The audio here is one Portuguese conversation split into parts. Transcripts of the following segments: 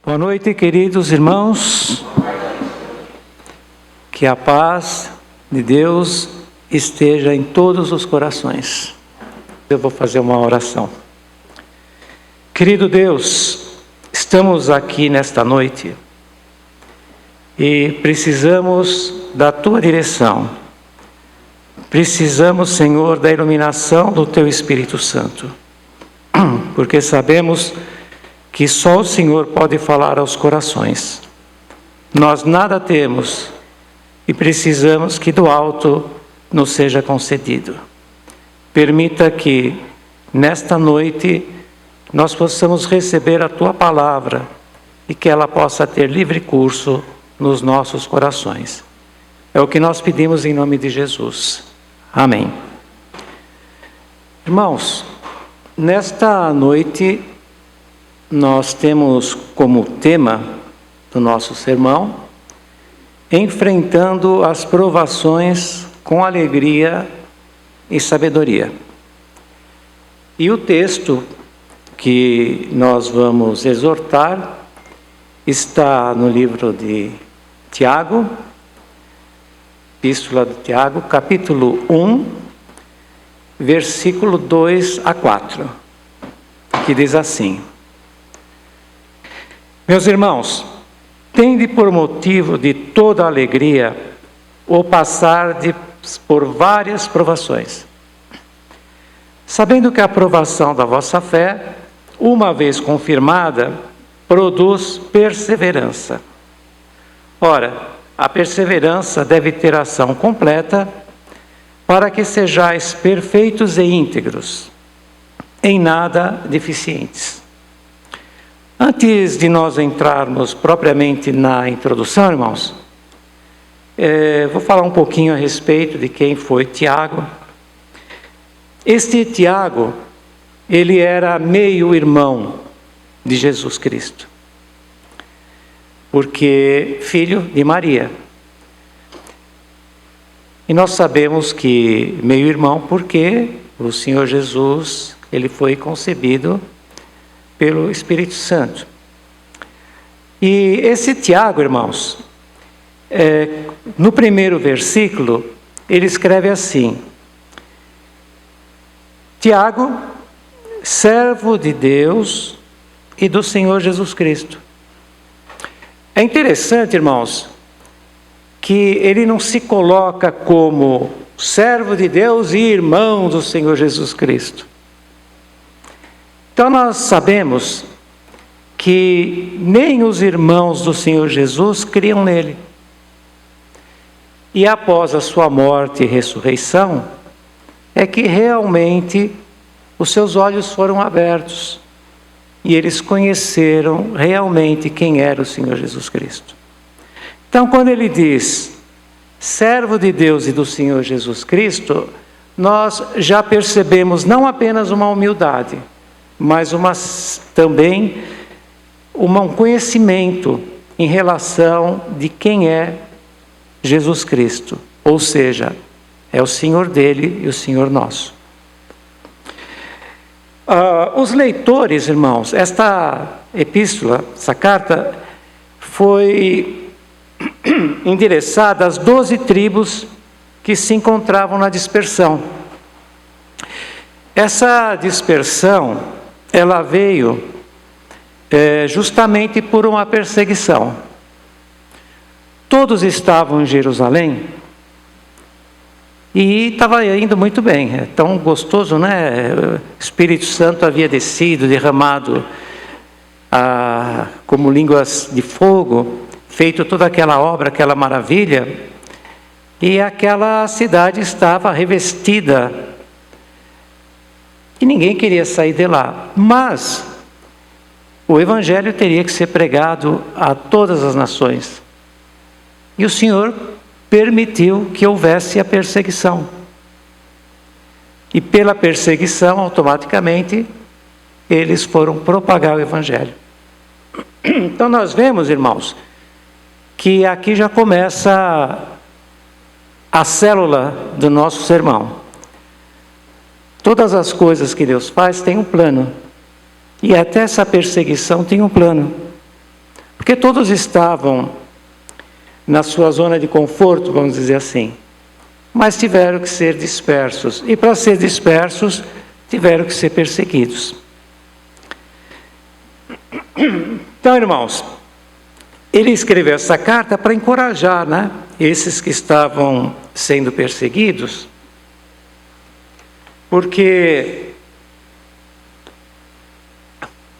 Boa noite, queridos irmãos. Que a paz de Deus esteja em todos os corações. Eu vou fazer uma oração. Querido Deus, estamos aqui nesta noite e precisamos da Tua direção. Precisamos, Senhor, da iluminação do Teu Espírito Santo. Porque sabemos que só o Senhor pode falar aos corações. Nós nada temos e precisamos que do alto nos seja concedido. Permita que nesta noite nós possamos receber a Tua palavra e que ela possa ter livre curso nos nossos corações. É o que nós pedimos em nome de Jesus. Amém. Irmãos, nesta noite nós temos como tema do nosso sermão enfrentando as provações com alegria e sabedoria. E o texto que nós vamos exortar está no livro de Tiago, Epístola de Tiago, capítulo 1, versículo 2 a 4, que diz assim: Meus irmãos, tende por motivo de toda alegria o passar por várias provações, sabendo que a aprovação da vossa fé, uma vez confirmada, produz perseverança. Ora, a perseverança deve ter ação completa, para que sejais perfeitos e íntegros, em nada deficientes. Antes de nós entrarmos propriamente na introdução, irmãos, vou falar um pouquinho a respeito de quem foi Tiago. Este Tiago, ele era meio-irmão de Jesus Cristo, porque filho de Maria. E nós sabemos que meio-irmão porque o Senhor Jesus, ele foi concebido pelo Espírito Santo. E esse Tiago, irmãos, no primeiro versículo, ele escreve assim: Tiago, servo de Deus e do Senhor Jesus Cristo. É interessante, irmãos, que ele não se coloca como servo de Deus e irmão do Senhor Jesus Cristo. Então nós sabemos que nem os irmãos do Senhor Jesus criam nele. E após a sua morte e ressurreição, é que realmente os seus olhos foram abertos e eles conheceram realmente quem era o Senhor Jesus Cristo. Então quando ele diz servo de Deus e do Senhor Jesus Cristo, nós já percebemos não apenas uma humildade, mas também um conhecimento em relação de quem é Jesus Cristo, ou seja, é o Senhor dele e o Senhor nosso. Os leitores, irmãos, esta epístola, essa carta, foi endereçada às 12 tribos que se encontravam na dispersão. Essa dispersão, ela veio justamente por uma perseguição. Todos estavam em Jerusalém e estava indo muito bem. É tão gostoso, né? O Espírito Santo havia descido, derramado como línguas de fogo, feito toda aquela obra, aquela maravilha, e aquela cidade estava revestida e ninguém queria sair de lá. Mas o Evangelho teria que ser pregado a todas as nações. E o Senhor permitiu que houvesse a perseguição. E pela perseguição, automaticamente, eles foram propagar o Evangelho. Então nós vemos, irmãos, que aqui já começa a célula do nosso sermão. Todas as coisas que Deus faz têm um plano. E até essa perseguição tem um plano. porque todos estavam na sua zona de conforto, vamos dizer assim, mas tiveram que ser dispersos, e para ser dispersos, tiveram que ser perseguidos. Então, irmãos, ele escreveu essa carta para encorajar, esses que estavam sendo perseguidos, porque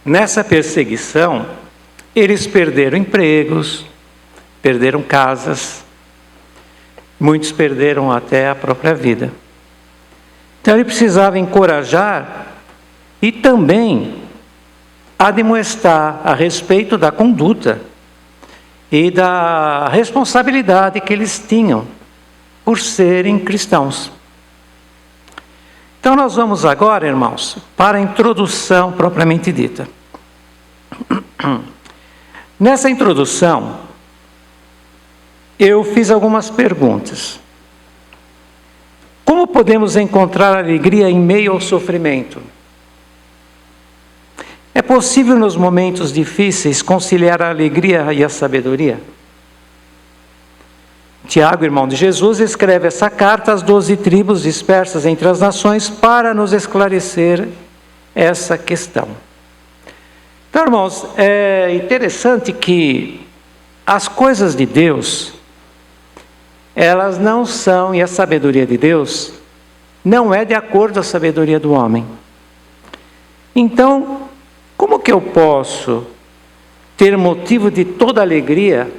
nessa perseguição, eles perderam empregos, perderam casas, muitos perderam até a própria vida. Então ele precisava encorajar e também admoestar a respeito da conduta e da responsabilidade que eles tinham por serem cristãos. Então nós vamos agora, irmãos, para a introdução propriamente dita. Nessa introdução, eu fiz algumas perguntas. Como podemos encontrar alegria em meio ao sofrimento? É possível nos momentos difíceis conciliar a alegria e a sabedoria? Tiago, irmão de Jesus, escreve essa carta às 12 tribos dispersas entre as nações para nos esclarecer essa questão. Então, irmãos, é interessante que as coisas de Deus, elas não são, e a sabedoria de Deus não é de acordo com a sabedoria do homem. Então, como que eu posso ter motivo de toda alegria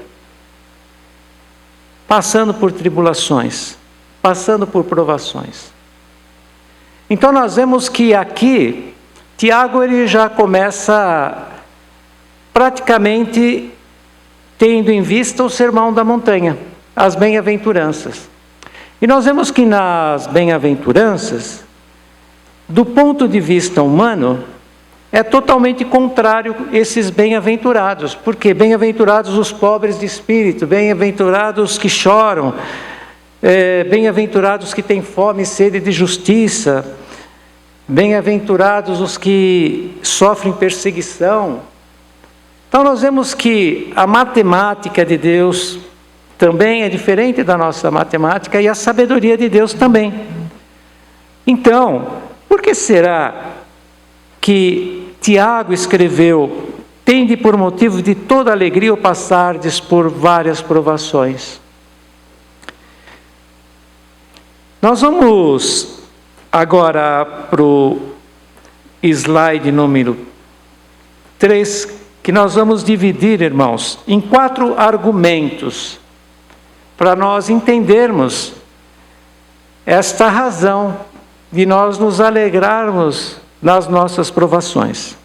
passando por tribulações, passando por provações? Então nós vemos que aqui, Tiago ele já começa praticamente tendo em vista o sermão da montanha, as bem-aventuranças. E nós vemos que nas bem-aventuranças, do ponto de vista humano, é totalmente contrário esses bem-aventurados. Porque bem-aventurados os pobres de espírito, bem-aventurados que choram, bem-aventurados que têm fome e sede de justiça, bem-aventurados os que sofrem perseguição. Então nós vemos que a matemática de Deus também é diferente da nossa matemática e a sabedoria de Deus também. Então, por que será que Tiago escreveu: tende por motivo de toda alegria o passardes por várias provações? Nós vamos agora para o slide número 3, que nós vamos dividir, irmãos, em 4 argumentos, para nós entendermos esta razão de nós nos alegrarmos nas nossas provações.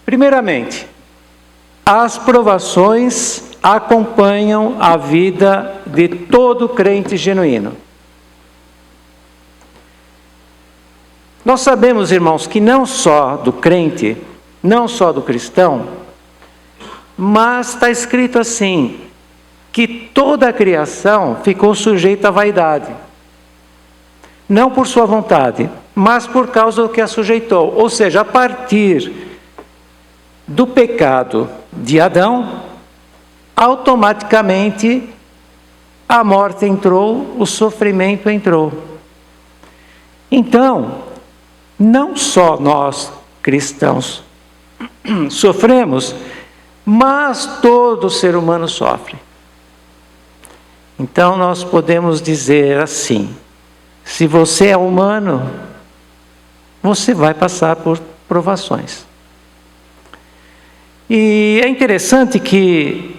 Primeiramente, as provações acompanham a vida de todo crente genuíno. Nós sabemos, irmãos, que não só do crente, não só do cristão, mas está escrito assim, que toda a criação ficou sujeita à vaidade. Não por sua vontade, mas por causa do que a sujeitou. Ou seja, a partir do pecado de Adão, automaticamente a morte entrou, o sofrimento entrou. Então, não só nós cristãos sofremos, mas todo ser humano sofre. Então nós podemos dizer assim: se você é humano, você vai passar por provações. E é interessante que,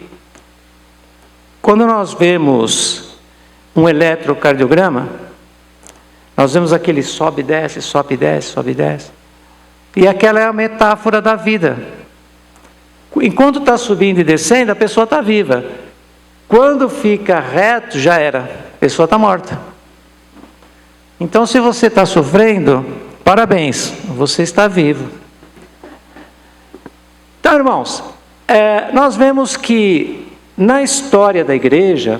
quando nós vemos um eletrocardiograma, nós vemos aquele sobe e desce, sobe e desce, sobe e desce. E aquela é a metáfora da vida. Enquanto está subindo e descendo, a pessoa está viva. Quando fica reto, já era, a pessoa está morta. Então, se você está sofrendo, parabéns, você está vivo. Então, irmãos, nós vemos que na história da igreja,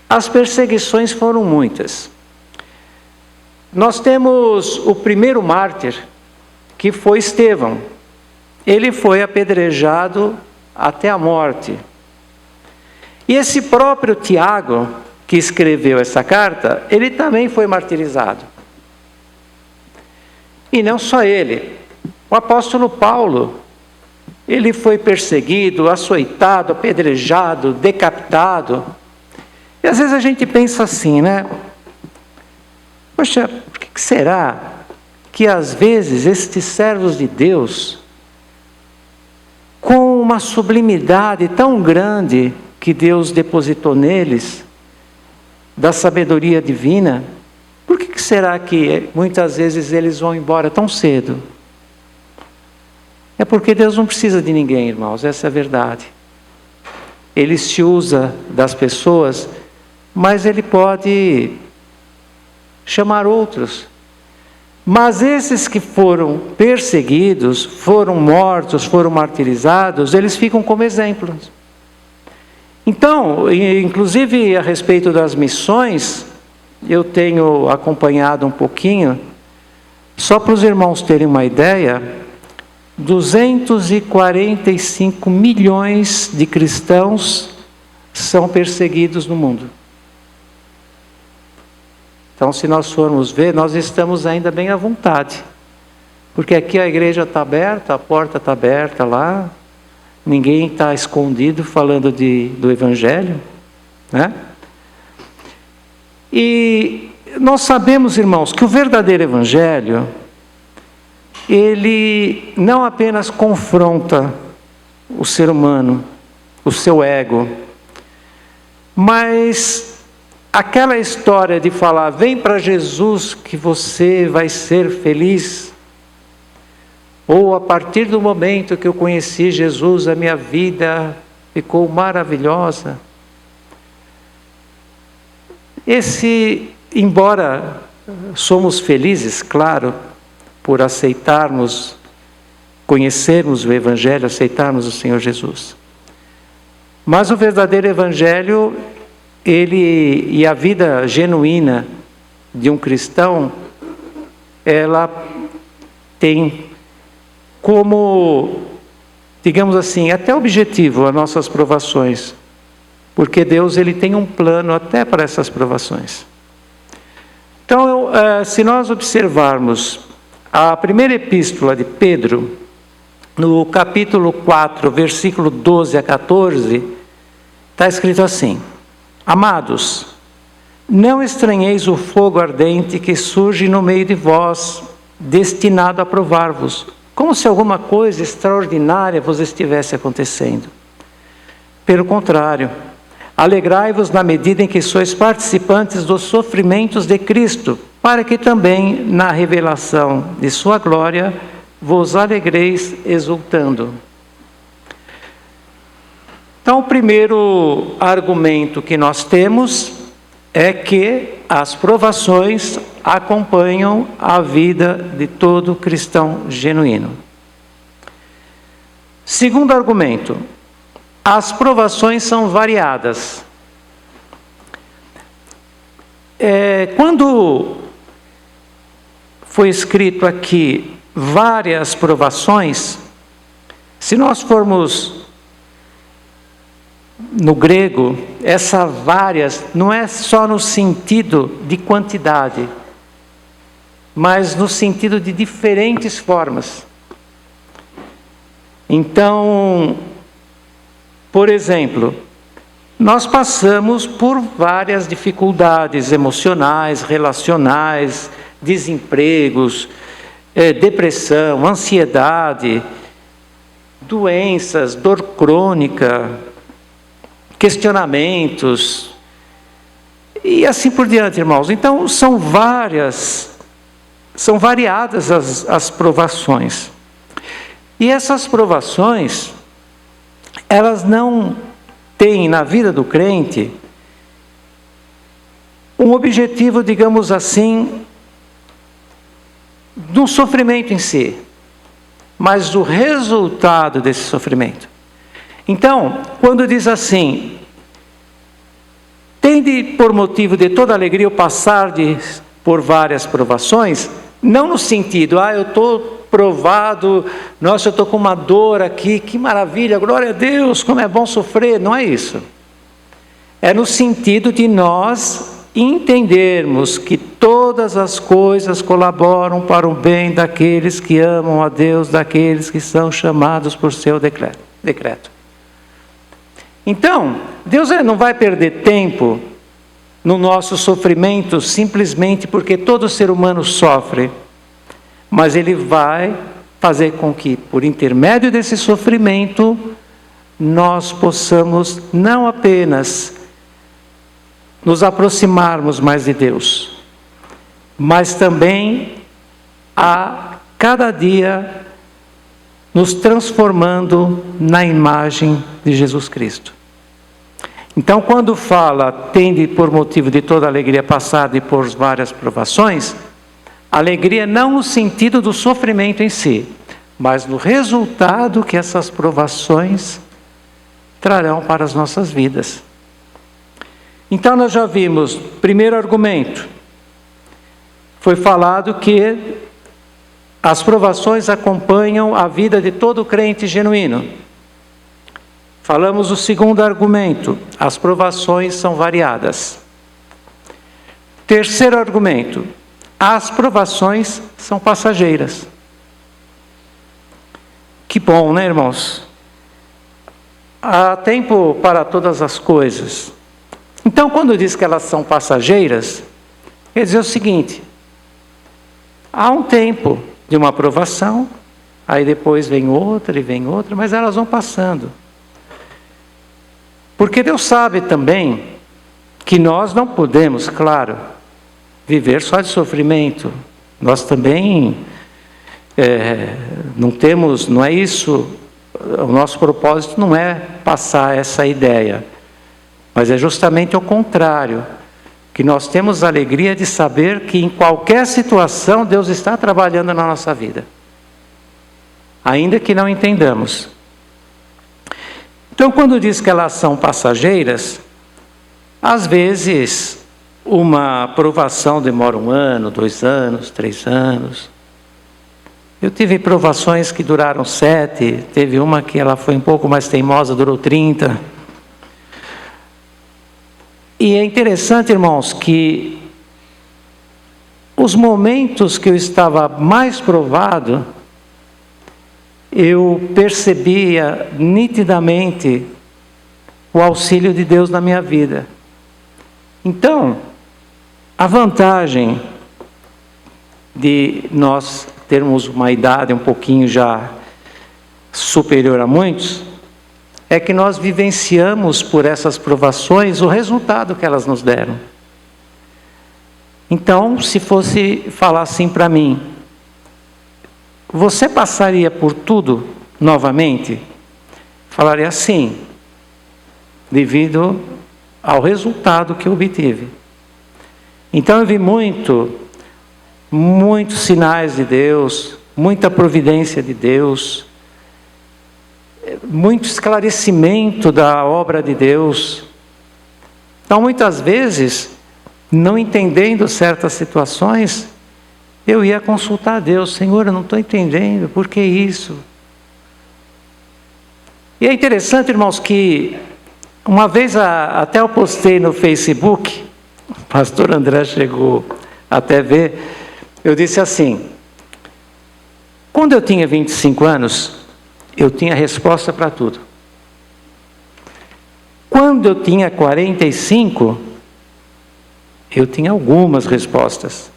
as perseguições foram muitas. Nós temos o primeiro mártir, que foi Estevão. ele foi apedrejado até a morte. E esse próprio Tiago, que escreveu essa carta, ele também foi martirizado. E não só ele. O apóstolo Paulo, ele foi perseguido, açoitado, apedrejado, decapitado. E às vezes a gente pensa assim, né? Poxa, por que será que às vezes estes servos de Deus, com uma sublimidade tão grande que Deus depositou neles, da sabedoria divina, por que será que muitas vezes eles vão embora tão cedo? É porque Deus não precisa de ninguém, irmãos, essa é a verdade. Ele se usa das pessoas, mas Ele pode chamar outros. Mas esses que foram perseguidos, foram mortos, foram martirizados, eles ficam como exemplos. Então, inclusive a respeito das missões, eu tenho acompanhado um pouquinho, só para os irmãos terem uma ideia, 245 milhões de cristãos são perseguidos no mundo. Então, se nós formos ver, nós estamos ainda bem à vontade. Porque aqui a igreja está aberta, a porta está aberta lá, ninguém está escondido falando do Evangelho, né? E nós sabemos, irmãos, que o verdadeiro Evangelho, ele não apenas confronta o ser humano, o seu ego, mas aquela história de falar, vem para Jesus que você vai ser feliz, ou a partir do momento que eu conheci Jesus, a minha vida ficou maravilhosa. Embora somos felizes, claro, por aceitarmos, conhecermos o Evangelho, aceitarmos o Senhor Jesus. Mas o verdadeiro Evangelho, e a vida genuína de um cristão, ela tem como, digamos assim, até objetivo as nossas provações. Porque Deus, ele tem um plano até para essas provações. Então, se nós observarmos a primeira epístola de Pedro, no capítulo 4, versículo 12 a 14, está escrito assim: Amados, não estranheis o fogo ardente que surge no meio de vós, destinado a provar-vos, como se alguma coisa extraordinária vos estivesse acontecendo. Pelo contrário, alegrai-vos na medida em que sois participantes dos sofrimentos de Cristo, para que também, na revelação de sua glória, vos alegreis exultando. Então, o primeiro argumento que nós temos é que as provações acompanham a vida de todo cristão genuíno. Segundo argumento, as provações são variadas. Quando foi escrito aqui várias provações, se nós formos no grego, essa várias não é só no sentido de quantidade, mas no sentido de diferentes formas. Então, por exemplo, nós passamos por várias dificuldades emocionais, relacionais, desempregos, depressão, ansiedade, doenças, dor crônica, questionamentos, e assim por diante, irmãos. Então, são variadas as provações. E essas provações, elas não têm na vida do crente um objetivo, digamos assim, do sofrimento em si, mas do resultado desse sofrimento. Então, quando diz assim, tende por motivo de toda alegria o passar por várias provações, não no sentido, eu estou provado, nossa, eu estou com uma dor aqui, que maravilha, glória a Deus, como é bom sofrer. Não é isso. É no sentido de nós entendermos que todas as coisas colaboram para o bem daqueles que amam a Deus, daqueles que são chamados por seu decreto. Então, Deus não vai perder tempo no nosso sofrimento simplesmente porque todo ser humano sofre, mas Ele vai fazer com que, por intermédio desse sofrimento, nós possamos não apenas nos aproximarmos mais de Deus, mas também a cada dia nos transformando na imagem de Jesus Cristo. Então, quando fala, tende por motivo de toda alegria passada e por várias provações, alegria não no sentido do sofrimento em si, mas no resultado que essas provações trarão para as nossas vidas. Então nós já vimos, primeiro argumento, foi falado que as provações acompanham a vida de todo crente genuíno. Falamos o segundo argumento, as provações são variadas. Terceiro argumento, as provações são passageiras. Que bom, né, irmãos? Há tempo para todas as coisas. Então, quando diz que elas são passageiras, quer dizer o seguinte: há um tempo de uma provação, aí depois vem outra e vem outra, mas elas vão passando. Porque Deus sabe também que nós não podemos, claro, viver só de sofrimento. Nós também não é isso, o nosso propósito não é passar essa ideia. Mas é justamente o contrário, que nós temos a alegria de saber que em qualquer situação Deus está trabalhando na nossa vida, ainda que não entendamos. Então, quando diz que elas são passageiras, às vezes uma provação demora 1 ano, 2 anos, 3 anos. Eu tive provações que duraram 7, teve uma que ela foi um pouco mais teimosa, durou 30. E é interessante, irmãos, que os momentos que eu estava mais provado, eu percebia nitidamente o auxílio de Deus na minha vida. Então, a vantagem de nós termos uma idade um pouquinho já superior a muitos, é que nós vivenciamos por essas provações o resultado que elas nos deram. Então, se fosse falar assim para mim, você passaria por tudo novamente? Falaria sim, devido ao resultado que eu obtive. Então eu vi muitos sinais de Deus, muita providência de Deus, muito esclarecimento da obra de Deus. Então, muitas vezes, não entendendo certas situações, eu ia consultar a Deus: Senhor, eu não estou entendendo, por que isso? E é interessante, irmãos, que uma vez até eu postei no Facebook, o pastor André chegou até ver, eu disse assim: quando eu tinha 25 anos, eu tinha resposta para tudo. Quando eu tinha 45, eu tinha algumas respostas.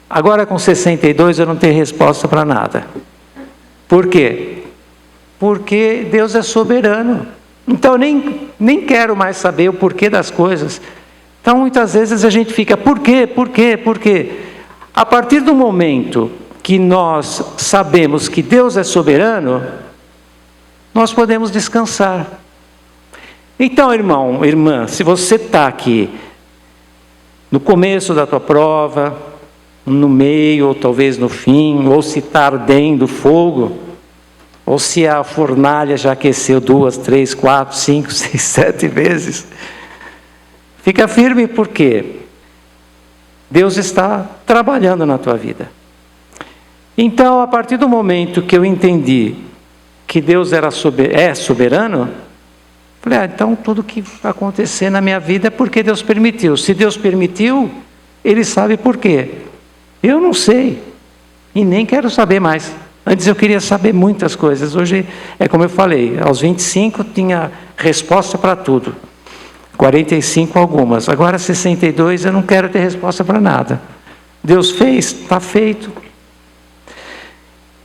Agora com 62 eu não tenho resposta para nada. Por quê? Porque Deus é soberano. Então eu nem quero mais saber o porquê das coisas. Então muitas vezes a gente fica, por quê? Por quê? Por quê? A partir do momento que nós sabemos que Deus é soberano, nós podemos descansar. Então, irmão, irmã, se você está aqui no começo da tua prova, no meio, ou talvez no fim, ou se está ardendo fogo, ou se a fornalha já aqueceu 2, 3, 4, 5, 6, 7 vezes, fica firme, porque Deus está trabalhando na tua vida. Então, a partir do momento que eu entendi que Deus é soberano, falei, então tudo que vai acontecer na minha vida é porque Deus permitiu. Se Deus permitiu, Ele sabe por quê. Eu não sei e nem quero saber mais. Antes eu queria saber muitas coisas. Hoje, é como eu falei, aos 25 tinha resposta para tudo. 45 algumas. Agora 62 eu não quero ter resposta para nada. Deus fez, está feito.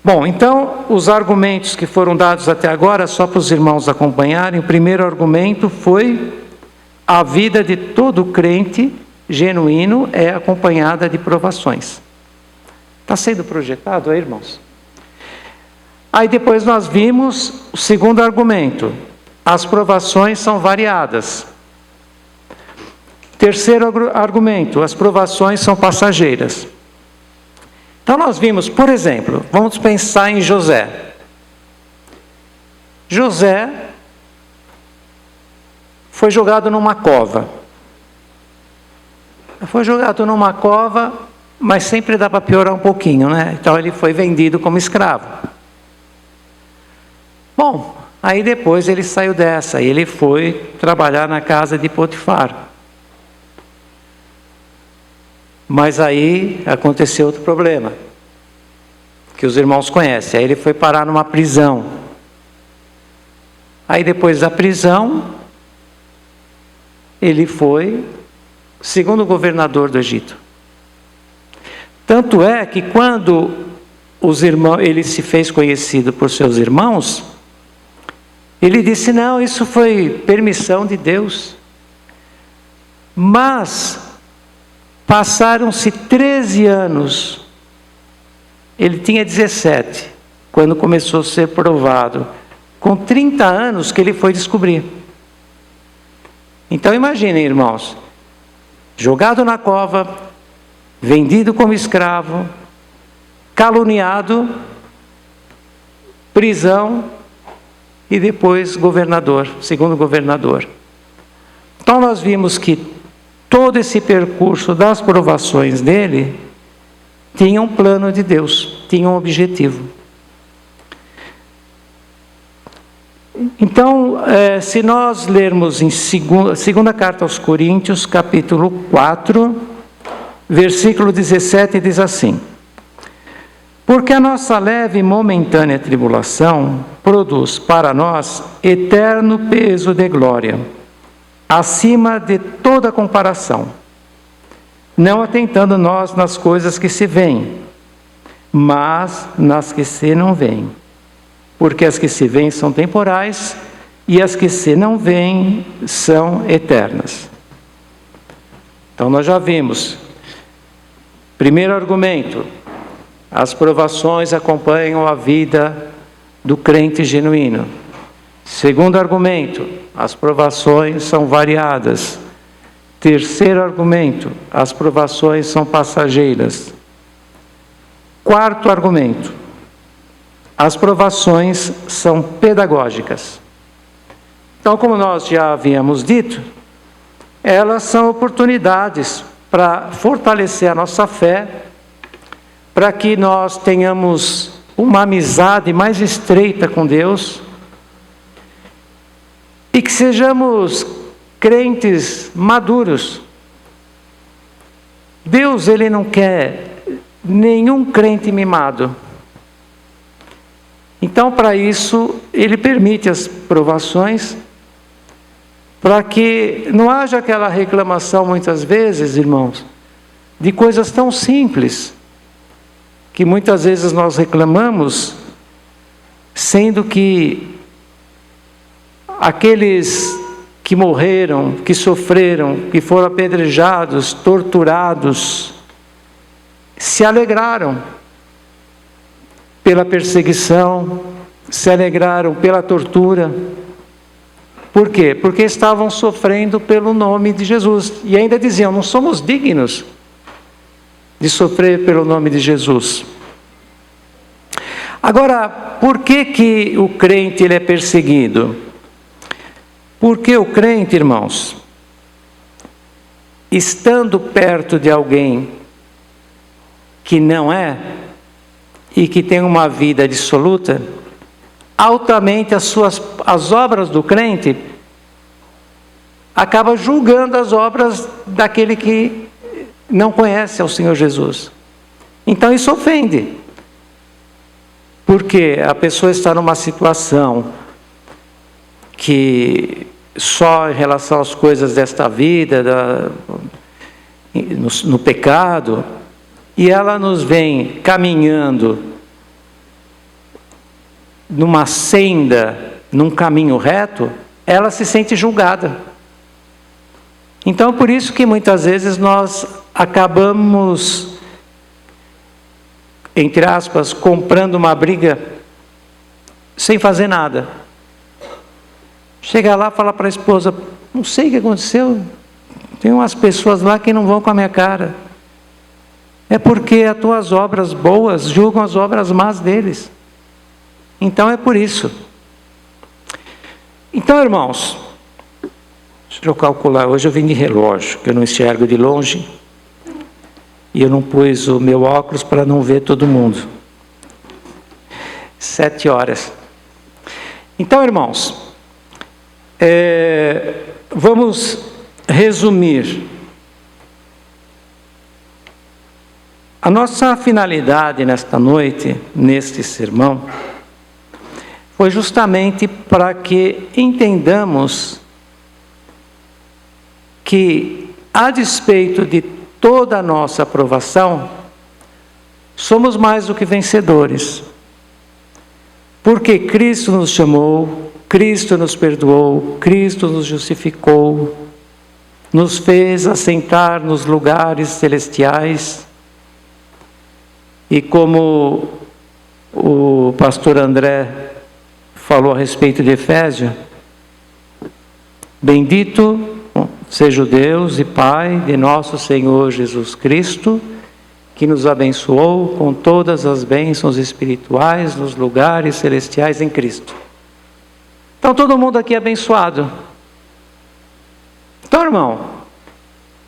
Bom, então, os argumentos que foram dados até agora, só para os irmãos acompanharem, o primeiro argumento foi: a vida de todo crente genuíno é acompanhada de provações. Está sendo projetado aí, irmãos? Aí depois nós vimos o segundo argumento: as provações são variadas. Terceiro argumento: as provações são passageiras. Então nós vimos, por exemplo, vamos pensar em José. José foi jogado numa cova. Foi jogado numa cova, mas sempre dá para piorar um pouquinho, né? Então ele foi vendido como escravo. Bom, aí depois ele saiu dessa, e ele foi trabalhar na casa de Potifar. Mas aí aconteceu outro problema, que os irmãos conhecem. Aí ele foi parar numa prisão. Aí depois da prisão, ele foi segundo governador do Egito. Tanto é que quando ele se fez conhecido por seus irmãos, ele disse: não, isso foi permissão de Deus. Mas passaram-se 13 anos, ele tinha 17, quando começou a ser provado, com 30 anos que ele foi descobrir. Então imaginem, irmãos, jogado na cova, vendido como escravo, caluniado, prisão e depois governador, segundo governador. Então nós vimos que todo esse percurso das provações dele tinha um plano de Deus, tinha um objetivo. Então, se nós lermos em segunda carta aos Coríntios, capítulo 4, versículo 17, diz assim: porque a nossa leve e momentânea tribulação produz para nós eterno peso de glória, acima de toda comparação, não atentando nós nas coisas que se veem, mas nas que se não veem. Porque as que se veem são temporais, e as que se não veem são eternas. Então nós já vimos. Primeiro argumento: as provações acompanham a vida do crente genuíno. Segundo argumento: as provações são variadas. Terceiro argumento: as provações são passageiras. Quarto argumento: as provações são pedagógicas. Então, como nós já havíamos dito, elas são oportunidades para fortalecer a nossa fé, para que nós tenhamos uma amizade mais estreita com Deus, e que sejamos crentes maduros. Deus, Ele não quer nenhum crente mimado. Então, para isso, Ele permite as provações, para que não haja aquela reclamação, muitas vezes, irmãos, de coisas tão simples, que muitas vezes nós reclamamos, sendo que aqueles que morreram, que sofreram, que foram apedrejados, torturados, se alegraram pela perseguição, se alegraram pela tortura. Por quê? Porque estavam sofrendo pelo nome de Jesus. E ainda diziam: não somos dignos de sofrer pelo nome de Jesus. Agora, por que o crente ele é perseguido? Porque o crente, irmãos, estando perto de alguém que não é, e que tem uma vida dissoluta, altamente as obras do crente, acaba julgando as obras daquele que não conhece ao Senhor Jesus. Então isso ofende, porque a pessoa está numa situação que só em relação às coisas desta vida, no pecado, e ela nos vem caminhando numa senda, num caminho reto, ela se sente julgada. Então, por isso que muitas vezes nós acabamos, entre aspas, comprando uma briga sem fazer nada. Chega lá e fala para a esposa: não sei o que aconteceu, tem umas pessoas lá que não vão com a minha cara. É porque as tuas obras boas julgam as obras más deles. Então é por isso. Então, irmãos, deixa eu calcular, hoje eu vim de relógio, que eu não enxergo de longe, e eu não pus o meu óculos para não ver todo mundo. 7 horas. Então, irmãos, vamos resumir. A nossa finalidade nesta noite, neste sermão, foi justamente para que entendamos que, a despeito de toda a nossa aprovação, somos mais do que vencedores. Porque Cristo nos chamou, Cristo nos perdoou, Cristo nos justificou, nos fez assentar nos lugares celestiais. E como o pastor André falou a respeito de Efésios, bendito seja o Deus e Pai de nosso Senhor Jesus Cristo, que nos abençoou com todas as bênçãos espirituais nos lugares celestiais em Cristo. Então todo mundo aqui é abençoado. Então, irmão,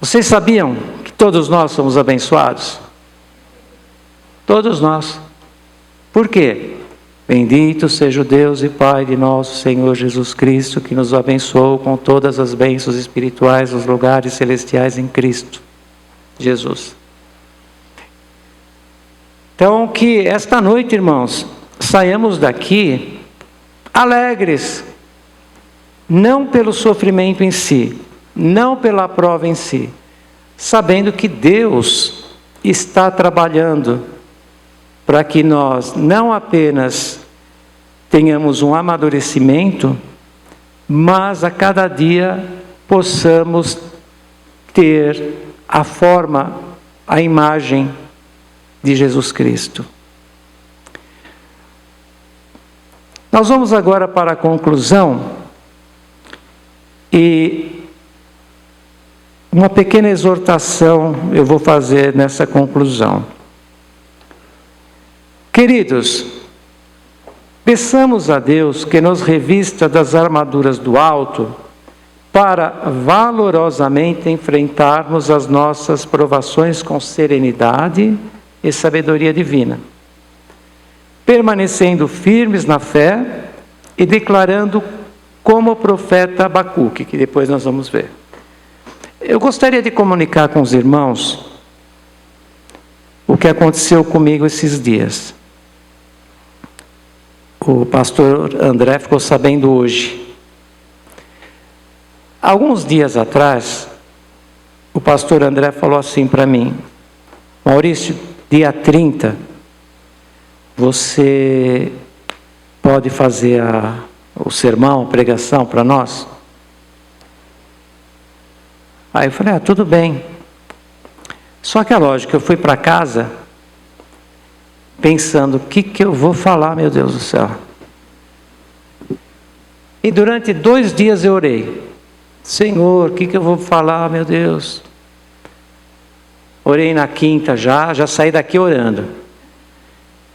vocês sabiam que todos nós somos abençoados? Todos nós. Por quê? Bendito seja o Deus e Pai de nosso Senhor Jesus Cristo, que nos abençoou com todas as bênçãos espirituais nos lugares celestiais em Cristo Jesus. Então, que esta noite, irmãos, saiamos daqui alegres, não pelo sofrimento em si, não pela prova em si, sabendo que Deus está trabalhando para que nós não apenas tenhamos um amadurecimento, mas a cada dia possamos ter a forma, a imagem de Jesus Cristo. Nós vamos agora para a conclusão e uma pequena exortação eu vou fazer nessa conclusão. Queridos, peçamos a Deus que nos revista das armaduras do alto para valorosamente enfrentarmos as nossas provações com serenidade e sabedoria divina, permanecendo firmes na fé e declarando como o profeta Abacuque, que depois nós vamos ver. Eu gostaria de comunicar com os irmãos o que aconteceu comigo esses dias. O pastor André ficou sabendo hoje. Alguns dias atrás, o pastor André falou assim para mim: Maurício, dia 30, você pode fazer o sermão, a pregação para nós? Aí eu falei: tudo bem. Só que é lógico, eu fui para casa pensando, o que eu vou falar, meu Deus do céu? E durante 2 dias eu orei: Senhor, o que eu vou falar, meu Deus? Orei na quinta já saí daqui orando.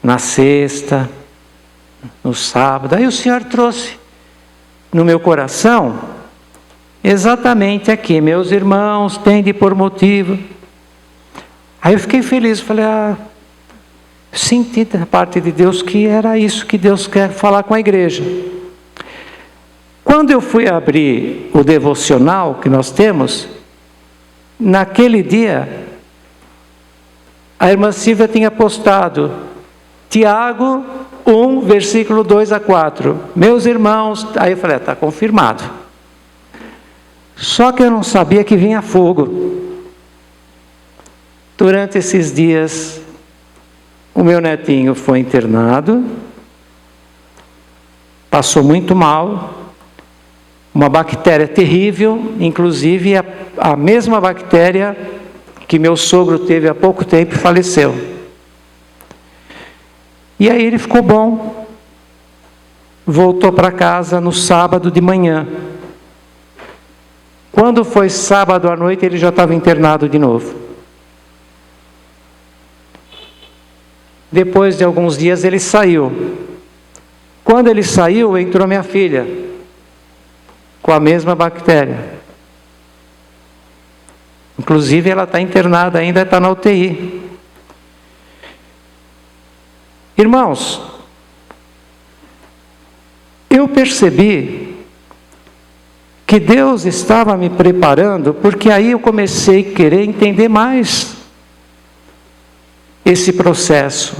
Na sexta, no sábado, aí o Senhor trouxe no meu coração, exatamente aqui: meus irmãos, tende por motivo. Aí eu fiquei feliz, falei: Senti da parte de Deus que era isso que Deus quer falar com a igreja. Quando eu fui abrir o devocional que nós temos, naquele dia, a irmã Silvia tinha postado Tiago 1, versículo 2 a 4. Meus irmãos, aí eu falei, está confirmado. Só que eu não sabia que vinha fogo. Durante esses dias, o meu netinho foi internado, passou muito mal, uma bactéria terrível, inclusive a mesma bactéria que meu sogro teve há pouco tempo e faleceu. E aí ele ficou bom, voltou para casa no sábado de manhã. Quando foi sábado à noite, ele já estava internado de novo. Depois de alguns dias ele saiu. Quando ele saiu, entrou minha filha, com a mesma bactéria. Inclusive ela está internada ainda, está na UTI. Irmãos, eu percebi que Deus estava me preparando, porque aí eu comecei a querer entender mais esse processo.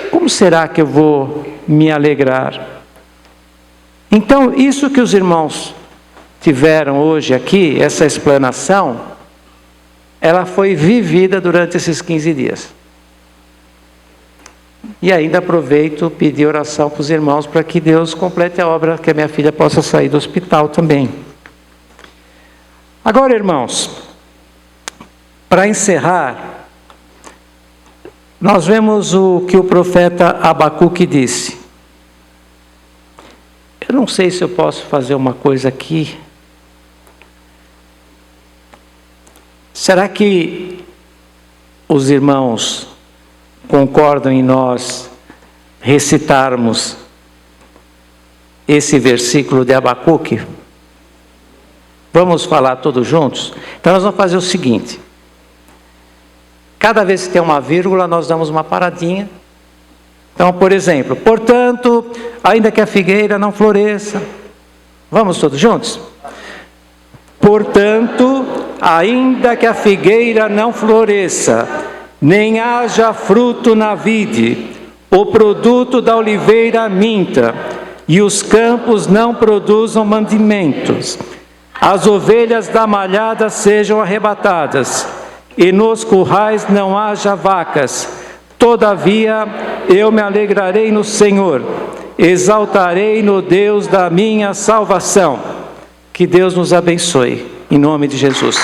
Como será que eu vou me alegrar? Então, isso que os irmãos tiveram hoje aqui, essa explanação, ela foi vivida durante esses 15 dias. E ainda aproveito pedir oração para os irmãos para que Deus complete a obra, que a minha filha possa sair do hospital também. Agora, irmãos, para encerrar, nós vemos o que o profeta Abacuque disse. Eu não sei se eu posso fazer uma coisa aqui. Será que os irmãos concordam em nós recitarmos esse versículo de Abacuque? Vamos falar todos juntos? Então nós vamos fazer o seguinte. Cada vez que tem uma vírgula, nós damos uma paradinha. Então, por exemplo, portanto, ainda que a figueira não floresça. Vamos todos juntos? Portanto, ainda que a figueira não floresça, nem haja fruto na vide, o produto da oliveira minta, e os campos não produzam mantimentos, as ovelhas da malhada sejam arrebatadas, e nos currais não haja vacas. Todavia, eu me alegrarei no Senhor, exaltarei no Deus da minha salvação. Que Deus nos abençoe, em nome de Jesus.